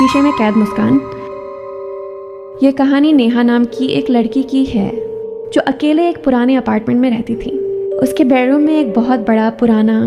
शीशे में कैद मुस्कान। ये कहानी नेहा नाम की एक लड़की की है जो अकेले एक पुराने अपार्टमेंट में रहती थी। उसके बेडरूम में एक बहुत बड़ा पुराना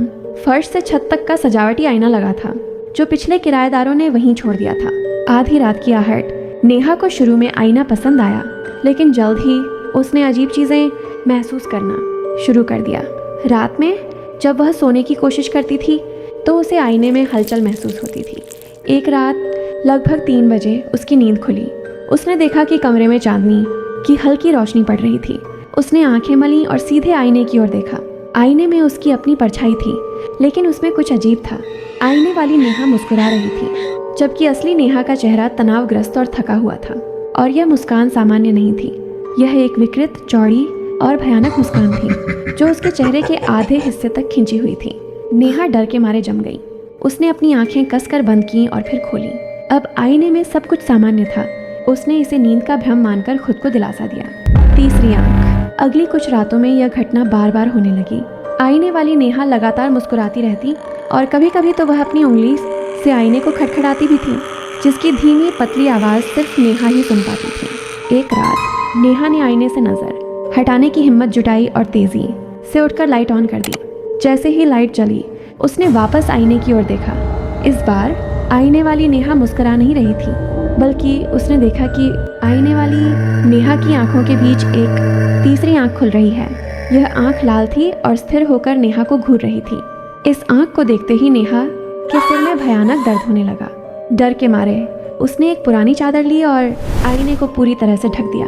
फर्श से छत तक का सजावटी आईना लगा था जो पिछले किराएदारों ने वहीं छोड़ दिया था। आधी रात की आहट। नेहा को शुरू में आईना पसंद आया, लेकिन जल्द ही उसने अजीब चीज़ें महसूस करना शुरू कर दिया। रात में जब वह सोने की कोशिश करती थी तो उसे आईने में हलचल महसूस होती थी। एक रात लगभग 3 बजे उसकी नींद खुली। उसने देखा कि कमरे में चांदनी की हल्की रोशनी पड़ रही थी। उसने आंखें मली और सीधे आईने की ओर देखा। आईने में उसकी अपनी परछाई थी, लेकिन उसमें कुछ अजीब था। आईने वाली नेहा मुस्कुरा रही थी, जबकि असली नेहा का चेहरा तनावग्रस्त और थका हुआ था। और यह मुस्कान सामान्य नहीं थी। यह एक विकृत, चौड़ी और भयानक मुस्कान थी जो उसके चेहरे के आधे हिस्से तक खिंची हुई थी। नेहा डर के मारे जम गई। उसने अपनी आंखें कसकर बंद की और फिर खोली। अब आईने में सब कुछ सामान्य था। उसने इसे नींद का भ्रम मानकर खुद को दिलासा दिया। तीसरी आंख। अगली कुछ रातों में यह घटना बार बार होने लगी। आईने वाली नेहा लगातार मुस्कुराती रहती और कभी कभी तो वह अपनी उंगली से आईने को खटखटाती भी थी, जिसकी धीमी पतली आवाज़ सिर्फ नेहा ही सुन पाती थी। एक रात नेहा ने आईने से नज़र हटाने की हिम्मत जुटाई और तेज़ी से उठकर लाइट ऑन कर दी। जैसे ही लाइट जली, उसने वापस आईने की ओर देखा। इस बार आईने वाली नेहा मुस्कुरा नहीं रही थी, बल्कि उसने देखा कि आईने वाली नेहा की आंखों के बीच एक तीसरी आंख खुल रही है। यह आंख लाल थी और स्थिर होकर नेहा को घूर रही थी। इस आंख को देखते ही नेहा के सिर में भयानक दर्द होने लगा। डर के मारे उसने एक पुरानी चादर ली और आईने को पूरी तरह से ढक दिया।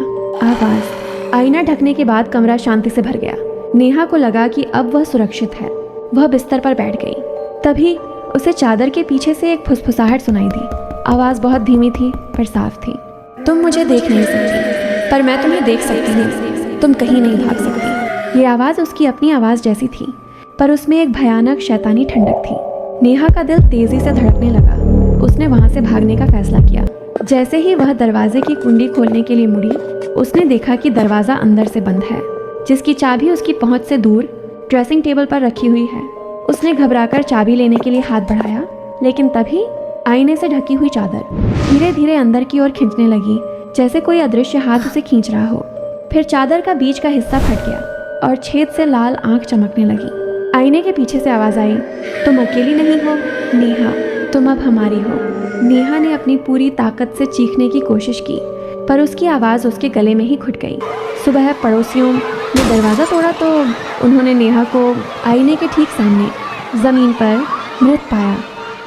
आवाज। आईना ढकने के बाद कमरा शांति से भर गया। नेहा को लगा कि अब वह सुरक्षित है। वह बिस्तर पर बैठ गई। तभी उसे चादर के पीछे से एक फुसफुसाहट सुनाई दी। आवाज़ बहुत धीमी थी पर साफ थी। तुम मुझे देख नहीं सकती, पर मैं तुम्हें देख सकती हूँ। तुम कहीं नहीं भाग सकती। ये आवाज़ उसकी अपनी आवाज़ जैसी थी, पर उसमें एक भयानक शैतानी ठंडक थी। नेहा का दिल तेज़ी से धड़कने लगा। उसने वहाँ से भागने का फैसला किया। जैसे ही वह दरवाजे की कुंडी खोलने के लिए मुड़ी, उसने देखा कि दरवाज़ा अंदर से बंद है, जिसकी चाबी उसकी पहुँच से दूर ड्रेसिंग टेबल पर रखी हुई है। उसने घबराकर चाबी लेने के लिए हाथ बढ़ाया, लेकिन तभी आईने से ढकी हुई चादर धीरे धीरे अंदर की ओर खींचने लगी, जैसे कोई अदृश्य हाथ उसे खींच रहा हो। फिर चादर का बीच का हिस्सा फट गया और छेद से लाल आंख चमकने लगी। आईने के पीछे से आवाज़ आई, तुम अकेली नहीं हो नेहा, तुम अब हमारी हो। नेहा ने अपनी पूरी ताकत से चीखने की कोशिश की, पर उसकी आवाज़ उसके गले में ही घुट गई। सुबह पड़ोसियों ने दरवाज़ा तोड़ा तो उन्होंने नेहा को आईने के ठीक सामने ज़मीन पर मृत पाया।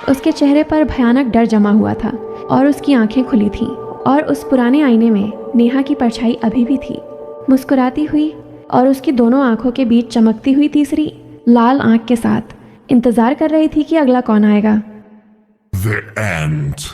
उसके चेहरे पर भयानक डर जमा हुआ था और उसकी आंखें खुली थीं, और उस पुराने आईने में नेहा की परछाई अभी भी थी, मुस्कुराती हुई और उसकी दोनों आंखों के बीच चमकती हुई तीसरी लाल आंख के साथ इंतज़ार कर रही थी कि अगला कौन आएगा। The end.